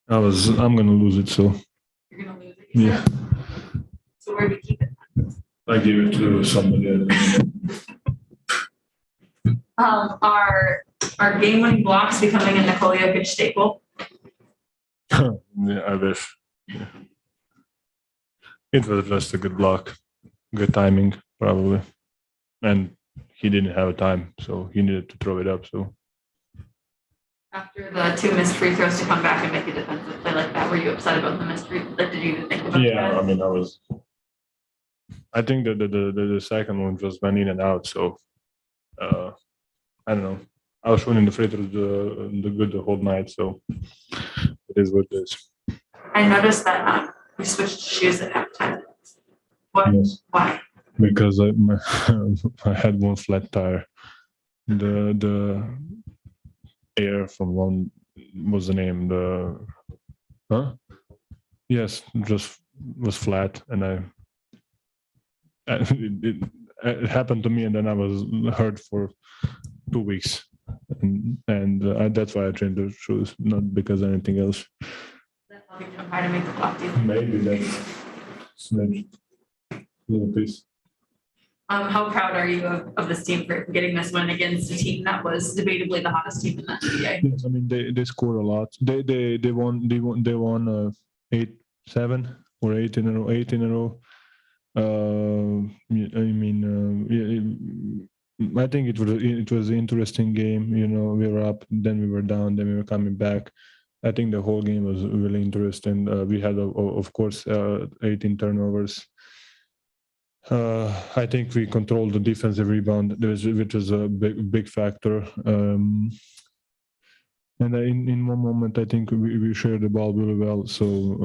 I'm gonna lose it, so You're gonna lose it. You yeah. said. So where do we keep it? I give it to somebody else. Are game-winning blocks becoming a Nikola Jokic staple? Yeah, I wish. Yeah. It was just a good block, good timing, probably, and he didn't have time, so he needed to throw it up. So After the two missed free throws to come back and make a defensive play like that, were you upset about the missed free? Like, did you even think about yeah, that? I mean, I think that the second one just went in and out. So I don't know. I was shooting the free throws the good the whole night, so it is what it is. I noticed that you switched shoes at halftime. What? Yes. Why? Because I had one flat tire. The air from one was the name. The huh? Yes, just was flat, and it happened to me, and then I was hurt for 2 weeks, and that's why I changed the shoes, not because anything else. That's how you jump high to make the block deal. Maybe that's maybe little piece. How proud are you of this team for getting this win against a team that was debatably the hottest team in the NBA? Yes, I mean they scored a lot. They won 8-7 or 8 in a row. I mean, I think it was an interesting game. You know, we were up, then we were down, then we were coming back. I think the whole game was really interesting. We had, of course, 18 turnovers. I think we controlled the defensive rebound, which was a big factor. And in one moment, I think we shared the ball really well. So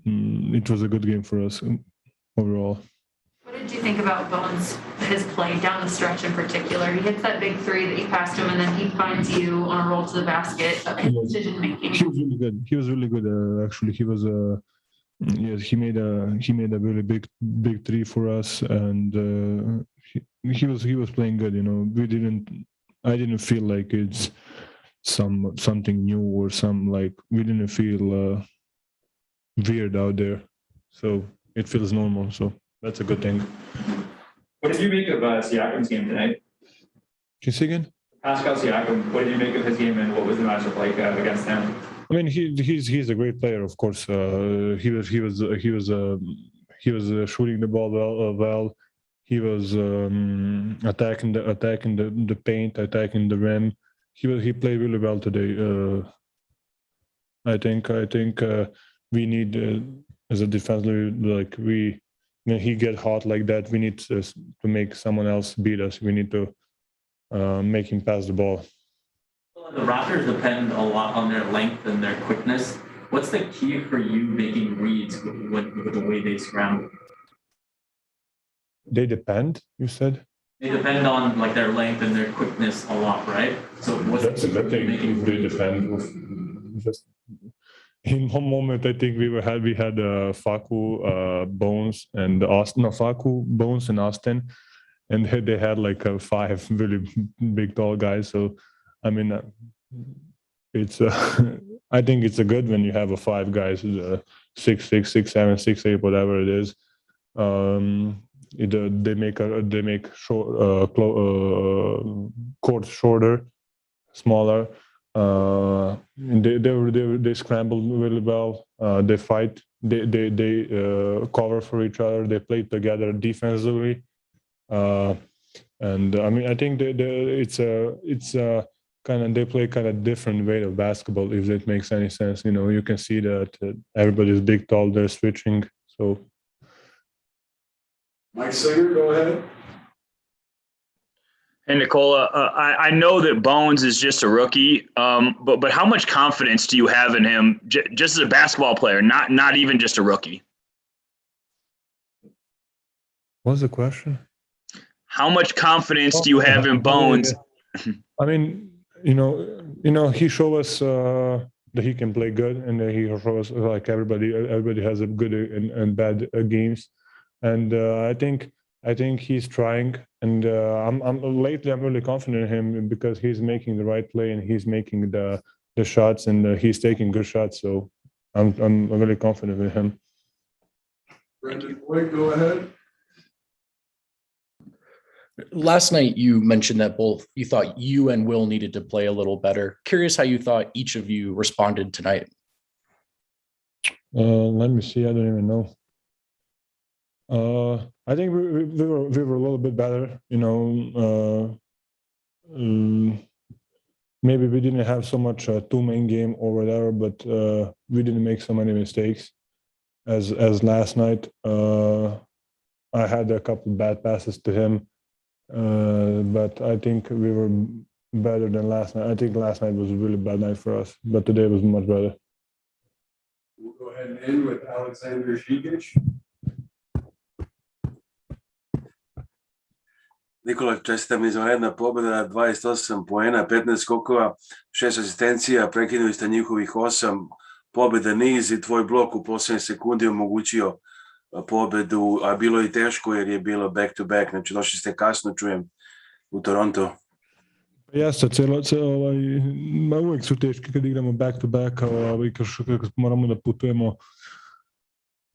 it was a good game for us overall. What did you think about Bones, his play down the stretch in particular? He hits that big three that you passed him, and then he finds you on a roll to the basket. Decision making. He was really good. He was really good. Actually, he was yes. He made a really big three for us, and he was playing good. You know, I didn't feel like it's something new or some like we didn't feel weird out there. So it feels normal. So that's a good thing. What did you make of Siakam's game tonight? Can you see again? Pascal Siakam, what did you make of his game and what was the matchup like against him? I mean, he's a great player, of course. He was shooting the ball well. He was attacking the paint, attacking the rim. He played really well today. I think we need as a defense, like when he get hot like that, we need to make someone else beat us. We need to make him pass the ball. The Raptors depend a lot on their length and their quickness. What's the key for you making reads with the way they scramble? They depend, you said? They depend on like their length and their quickness a lot, right? So what's That's a good thing if they depend. Just in one moment, I think we had Facu, Bones, and Austin. No, Facu, Bones, and Austin, and they had like 5 really big tall guys. So I mean, it's I think it's a good when you have a 5 guys, 6'6", 6'7", 6'8", whatever it is. They make court shorter, smaller. They scramble really well. They fight. They cover for each other. They play together defensively. And I mean, I think it's a kind of they play kind of different way of basketball. If that makes any sense, you know, you can see that everybody's big, tall. They're switching. So, Mike Singer, go ahead. Hey, Nikola, I know that Bones is just a rookie, but how much confidence do you have in him, just as a basketball player, not even just a rookie? what's the question? How much confidence do you have in Bones? I mean, you know, he showed us that he can play good, and he showed us like everybody has a good and bad games, and I think he's trying, and I'm really confident in him because he's making the right play and he's making the the shots, and he's taking good shots. So I'm really confident with him. Brendan Boyd, go ahead. Last night, you mentioned that both you thought you and Will needed to play a little better. Curious how you thought each of you responded tonight. Let me see. I don't even know. I think we were a little bit better. Maybe we didn't have so much two-man game or whatever, but we didn't make so many mistakes as last night. I had a couple bad passes to him, but I think we were better than last night. I think last night was a really bad night for us, but today was much better. We'll go ahead and end with Alexander Jokic. Nikola, čestitam, izvanredna pobjeda, 28 poena, 15 skokova, 6 asistencija, prekinuli ste njihovih 8, pobjeda niz i tvoj blok u posljednjoj sekundi omogućio pobjedu, a bilo je teško jer je bilo back to back, znači došli ste kasno, čujem, u Toronto. Jeste, uvijek su teški kad igramo back to back, kad moramo da putujemo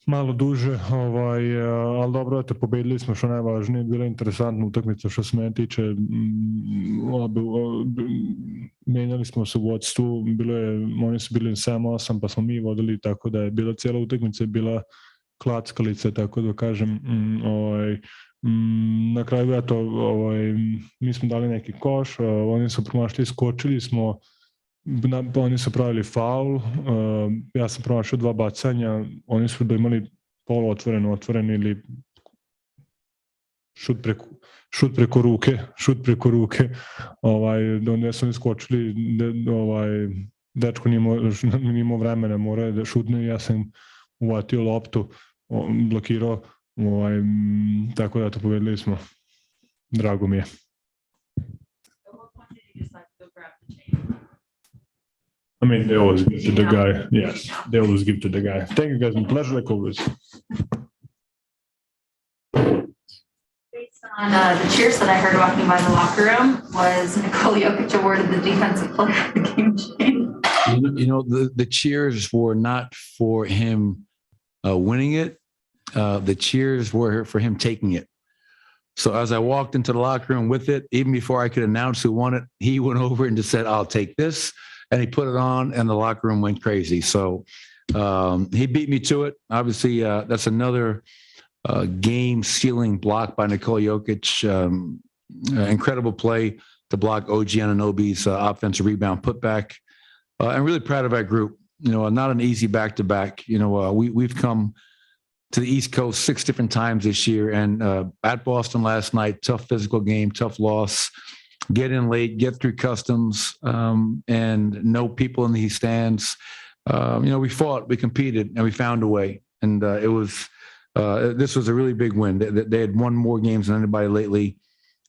malo duže, ali dobro, pobedili smo, što najvažnije, bila je interesantna utakmica što se mene tiče, menjali smo se u vodstvu, oni su bili 7-8 pa smo mi vodili, tako da je bila cijela utakmica, je bila klackalica, tako da kažem, na kraju mi smo dali neki koš, oni su promašili, skočili smo, oni su pravili faul, ja sam promašio 2 bacanja, oni su imali otvoren ili šut preko ruke, onda su oni skočili, dečko nije imao vremena, morao je da šutne, ja sam uvatio loptu, blokirao, tako da to povedali smo, drago mi je. I mean, they always give to the guy. Yes, they always give to the guy. Thank you guys. My pleasure, like always. Based on the cheers that I heard walking by the locker room, was Nikola Jokic awarded the defensive player of the game, Shane? The cheers were not for him winning it. The cheers were for him taking it. So as I walked into the locker room with it, even before I could announce who won it, he went over and just said, "I'll take this." And he put it on, and the locker room went crazy. So he beat me to it. Obviously, that's another game-sealing block by Nikola Jokic. Incredible play to block OG Anunoby's offensive rebound putback. I'm really proud of our group. Not an easy back-to-back. We've come to the East Coast 6 different times this year, and at Boston last night, tough physical game, tough loss. Get in late, get through customs, and know people in these stands. We fought, we competed, and we found a way. And this was a really big win. They had won more games than anybody lately,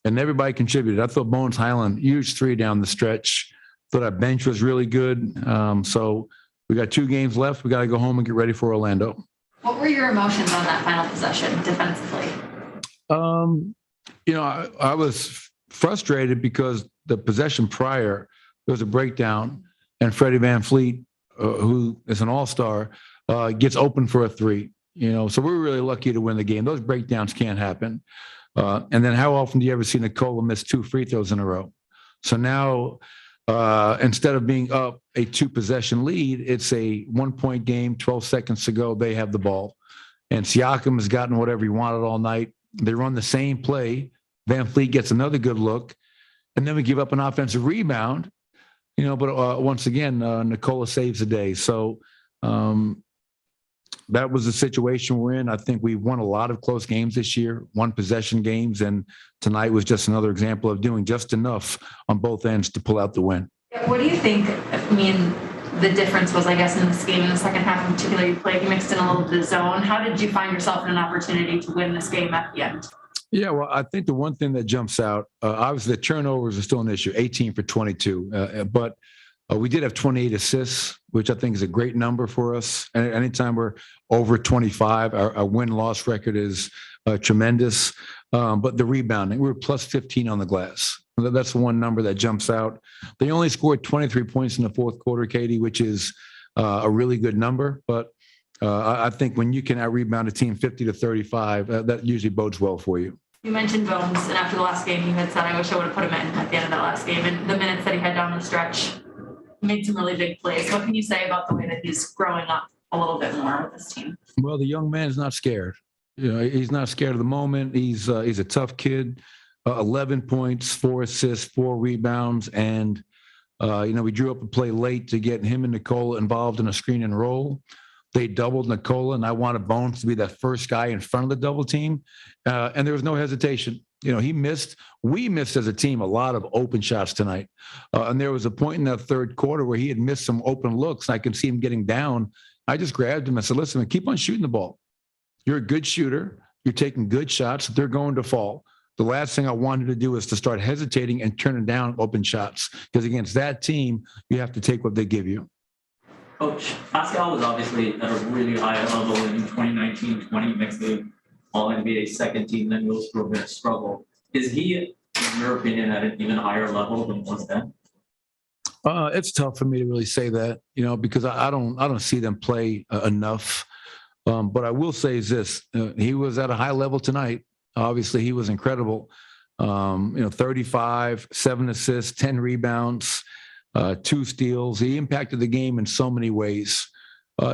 and everybody contributed. I thought Bones Hyland, huge 3 down the stretch. Thought our bench was really good. So we got 2 games left. We got to go home and get ready for Orlando. What were your emotions on that final possession defensively? I was frustrated because the possession prior, there was a breakdown, and Freddie VanVleet, who is an all-star, gets open for a 3. So we were really lucky to win the game. Those breakdowns can't happen. And then how often do you ever see Nikola miss 2 free throws in a row? So now, instead of being up a 2-possession lead, it's a 1-point game, 12 seconds to go, they have the ball. And Siakam has gotten whatever he wanted all night. They run the same play. VanVleet gets another good look, and then we give up an offensive rebound, but once again, Nikola saves the day. So that was the situation we're in. I think we won a lot of close games this year, 1-possession games, and tonight was just another example of doing just enough on both ends to pull out the win. What do you think, the difference was, I guess, in this game in the second half in particular? You mixed in a little bit of zone. How did you find yourself in an opportunity to win this game at the end? Yeah, well, I think the one thing that jumps out, obviously the turnovers are still an issue, 18 for 22, but we did have 28 assists, which I think is a great number for us. And anytime we're over 25, our win-loss record is tremendous. But the rebounding, we were plus 15 on the glass. That's the one number that jumps out. They only scored 23 points in the fourth quarter, Katie, which is a really good number. But I think when you can out-rebound a team 50 to 35, that usually bodes well for you. You mentioned Bones, and after the last game, you had said, I wish I would have put him in at the end of that last game. And the minutes that he had down the stretch, he made some really big plays. What can you say about the way that he's growing up a little bit more with this team? Well, the young man is not scared. He's not scared of the moment. He's a tough kid. 11 points, 4 assists, 4 rebounds, and we drew up a play late to get him and Nikola involved in a screen and roll. They doubled Nikola, and I wanted Bones to be that first guy in front of the double team, and there was no hesitation. We missed as a team a lot of open shots tonight, and there was a point in that third quarter where he had missed some open looks. I could see him getting down. I just grabbed him and said, "Listen, man, keep on shooting the ball. You're a good shooter. You're taking good shots. They're going to fall." The last thing I wanted to do is to start hesitating and turning down open shots, because against that team, you have to take what they give you. Coach, Pascal was obviously at a really high level in 2019-20, makes the All-NBA second team, then goes through a bit of struggle. Is he, in your opinion, at an even higher level than was then? It's tough for me to really say that, because I don't see them play enough. But I will say is this: he was at a high level tonight. Obviously, he was incredible. 35, 7 assists, 10 rebounds. 2 steals. He impacted the game in so many ways.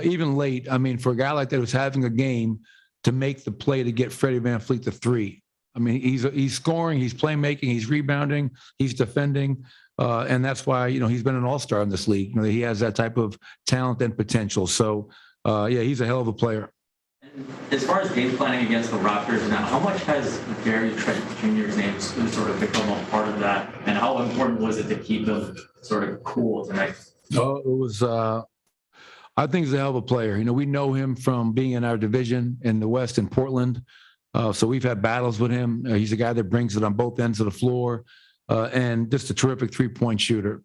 Even late, for a guy like that who's having a game, to make the play to get Freddie VanVleet to 3. He's scoring, he's playmaking, he's rebounding, he's defending, and that's why he's been an all-star in this league. He has that type of talent and potential. So, he's a hell of a player. As far as game planning against the Raptors now, how much has Gary Trent Jr.'s name sort of become a part of that, and how important was it to keep him sort of cool tonight? Oh, it was. I think he's a hell of a player. We know him from being in our division in the West in Portland, so we've had battles with him. He's a guy that brings it on both ends of the floor, and just a terrific 3-point shooter.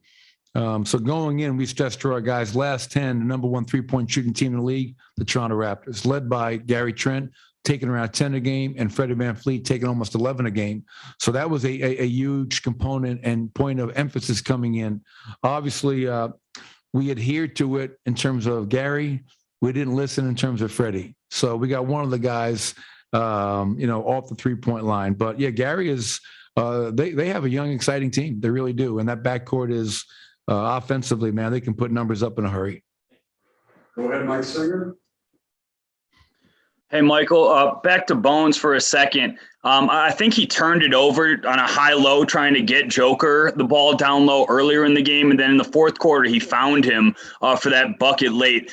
So going in, we stressed to our guys, last 10, the number 1 3-point shooting team in the league, the Toronto Raptors, led by Gary Trent, taking around 10 a game, and Freddie VanVleet taking almost 11 a game. So that was a huge component and point of emphasis coming in. Obviously, we adhered to it in terms of Gary. We didn't listen in terms of Freddie. So we got one of the guys, off the 3-point line. But yeah, Gary is. They have a young, exciting team. They really do, and that backcourt is. Offensively, man, they can put numbers up in a hurry. Go ahead, Mike Singer. Hey, Michael, back to Bones for a second. I think he turned it over on a high-low trying to get Joker the ball down low earlier in the game. And then in the fourth quarter, he found him for that bucket late.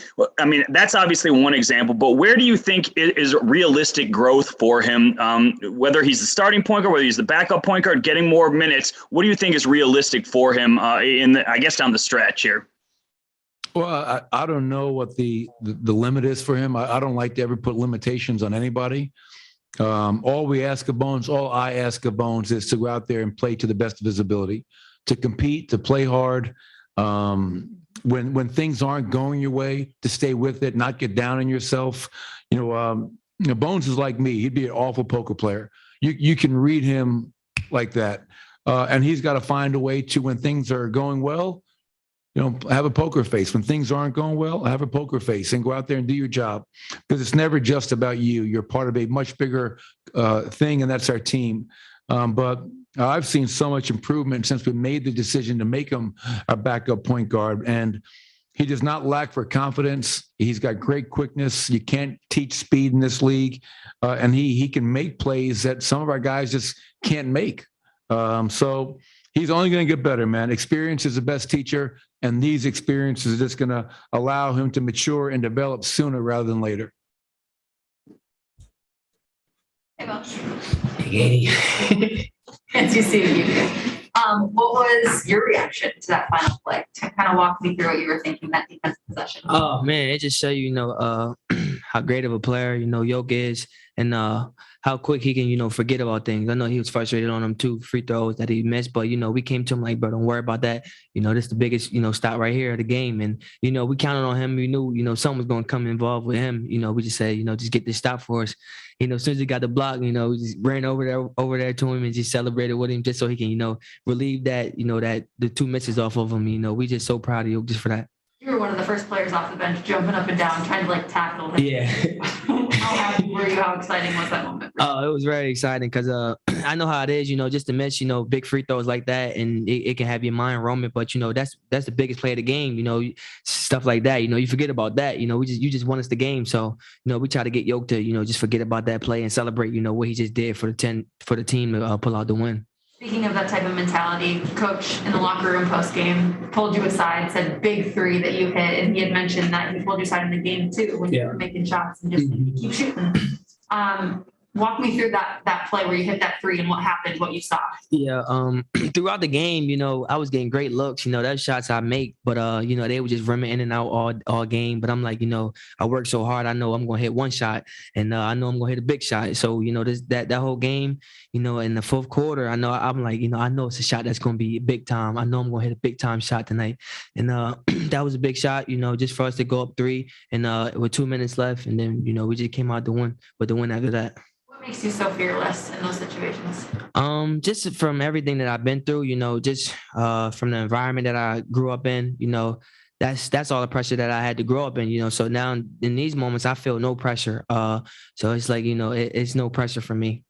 That's obviously one example. But where do you think is realistic growth for him, whether he's the starting point guard, whether he's the backup point guard, getting more minutes? What do you think is realistic for him down the stretch here? Well, I don't know what the limit is for him. I don't like to ever put limitations on anybody. All I ask of Bones is to go out there and play to the best of his ability, to compete, to play hard. When things aren't going your way, to stay with it, not get down on yourself. Bones is like me. He'd be an awful poker player. You can read him like that. And he's got to find a way to, when things are going well, have a poker face. When things aren't going well, have a poker face and go out there and do your job, because it's never just about you. You're part of a much bigger thing, and that's our team. But I've seen so much improvement since we made the decision to make him a backup point guard, and he does not lack for confidence. He's got great quickness. You can't teach speed in this league, and he can make plays that some of our guys just can't make. So he's only going to get better, man. Experience is the best teacher, and these experiences are just going to allow him to mature and develop sooner rather than later. Hey, Bones. Hey, Katie. Good to see you. What was your reaction to that final play? To kind of walk me through what you were thinking that defensive possession. Oh man, it just show you, how great of a player, Jokic is, and how quick he can, forget about things. I know he was frustrated on them 2 free throws that he missed, but, we came to him like, bro, don't worry about that. This is the biggest, stop right here of the game. And, we counted on him. We knew, something was going to come involved with him. We just said, just get this stop for us. As soon as he got the block, we just ran over there to him and just celebrated with him just so he can, relieve that, that the 2 misses off of him. We just so proud of you just for that. You were one of the first players off the bench jumping up and down, trying to tackle him. Yeah. How happy were you? How exciting was that moment? It was very exciting because I know how it is, just to miss, big free throws like that, and it can have your mind roaming. But that's the biggest play of the game, stuff like that. You forget about that. You just won us the game, so we try to get Yoke to just forget about that play and celebrate, what he just did for the team to pull out the win. Speaking of that type of mentality, coach in the locker room post game pulled you aside, said big 3 that you hit, and he had mentioned that he pulled you aside in the game too when you were making shots and just keep shooting. Walk me through that play where you hit that 3 and what happened, what you saw. Yeah, throughout the game, I was getting great looks. Those shots I make, but they were just rimming in and out all game. But I'm like, I work so hard. I know I'm gonna hit one shot, and I know I'm gonna hit a big shot. So that whole game, in the 4th quarter, I'm like, I know it's a shot that's gonna be big time. I know I'm gonna hit a big time shot tonight, and that was a big shot. Just for us to go up 3, and with 2 minutes left, and then we just came out with the win after that. What makes you so fearless in those situations? Just from everything that I've been through, just from the environment that I grew up in, that's all the pressure that I had to grow up in, so now in these moments, I feel no pressure. So it's like, it's no pressure for me.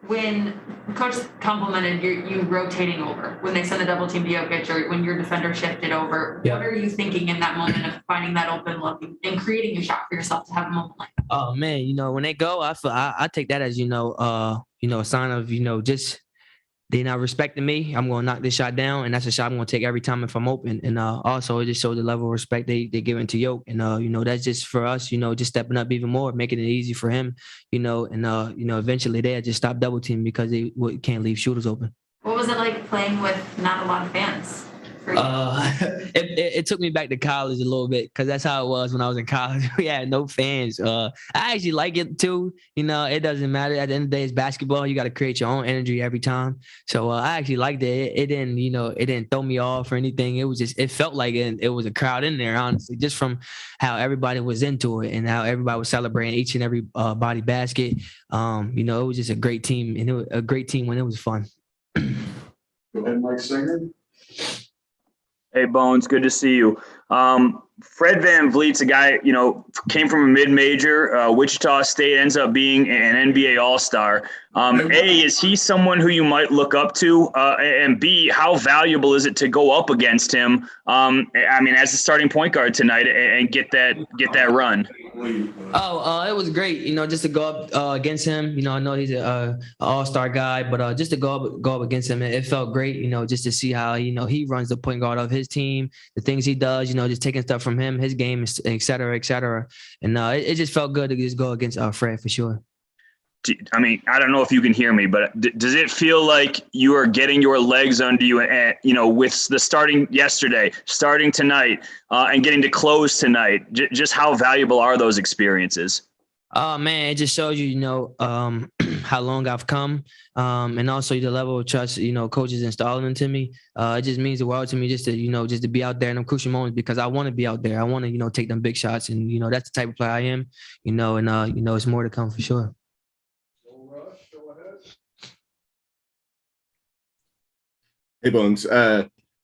When coach complimented you rotating over, when they sent a double team to Jokic or when your defender shifted over, what are you thinking in that moment of finding that open look and creating a shot for yourself to have a moment like that? Oh man, when they go, I take that as, a sign of, just they not respecting me. I'm going to knock this shot down, and that's a shot I'm going to take every time if I'm open. And also, it just shows the level of respect they give into Yoke. And, that's just for us, just stepping up even more, making it easy for him, and, eventually they just stop double teaming because they can't leave shooters open. What was it like playing with not a lot of fans? It took me back to college a little bit because that's how it was when I was in college. We had no fans. I actually like it too. It doesn't matter. At the end of the day, it's basketball. You got to create your own energy every time. So I actually liked it. It didn't throw me off or anything. It was just, it felt like it was a crowd in there, honestly, just from how everybody was into it and how everybody was celebrating each and every body basket. It was just a great team, and it was a great team when it was fun. Go ahead, Mike Singer. Hey, Bones, good to see you. Fred VanVleet's a guy, came from a mid-major. Wichita State ends up being an NBA All-Star. A, is he someone who you might look up to? And B, how valuable is it to go up against him? As a starting point guard tonight and get that run. It was great, just to go up against him. I know he's an all-star guy, but just to go up against him, it felt great, just to see how, he runs the point guard of his team, the things he does, just taking stuff from him, his game, et cetera, et cetera. And it just felt good to just go against Fred for sure. I don't know if you can hear me, but does it feel like you are getting your legs under you, with the starting yesterday, starting tonight, and getting to close tonight? Just how valuable are those experiences? Oh man, it just shows you, how long I've come, and also the level of trust, coaches installing into me. It just means the world to me just to be out there in them crucial moments because I want to be out there. I want to, take them big shots, and that's the type of player I am, and it's more to come for sure. Hey, Bones.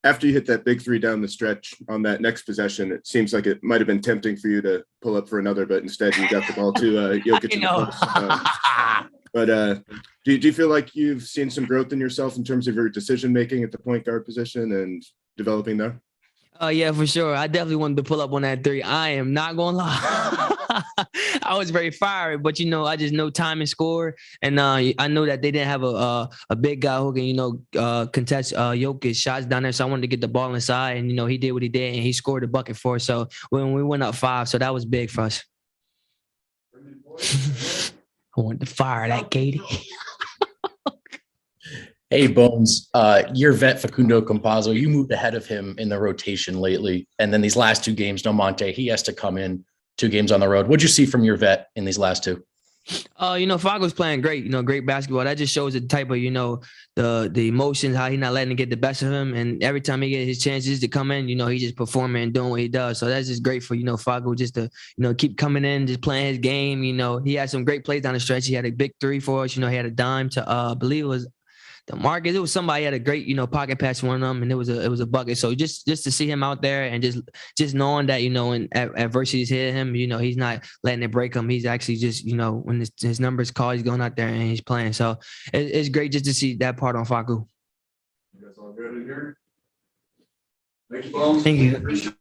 After you hit that big 3 down the stretch on that next possession, it seems like it might have been tempting for you to pull up for another, but instead you got the ball to Jokic in the post. But do you feel like you've seen some growth in yourself in terms of your decision-making at the point guard position and developing there? Yeah, for sure. I definitely wanted to pull up on that 3. I am not going to lie. I was very fiery, but, I just know time and score. And I know that they didn't have a big guy who can, contest Jokic shots down there. So I wanted to get the ball inside, and, he did what he did, and he scored a bucket for us. So when we went up 5, so that was big for us. I wanted to fire that, Katie. Hey, Bones, your vet Facundo Campazzo, you moved ahead of him in the rotation lately. And then these last 2 games, No Monte, he has to come in. 2 games on the road. What'd you see from your vet in these last 2? Fago's playing great, great basketball. That just shows the type of, the emotions, how he's not letting it get the best of him. And every time he gets his chances to come in, he's just performing and doing what he does. So that's just great for, Fago just to, keep coming in, just playing his game. He had some great plays down the stretch. He had a big 3 for us. He had a dime to, I believe it was the Marcus. It was somebody had a great, pocket pass to one of them, and it was a bucket. So just to see him out there and just knowing that, when adversity's hit him, he's not letting it break him. He's actually just, when his number's called, he's going out there and he's playing. So it's great just to see that part on Faku. You guys all good in here? Thank you, Bones. Thank you.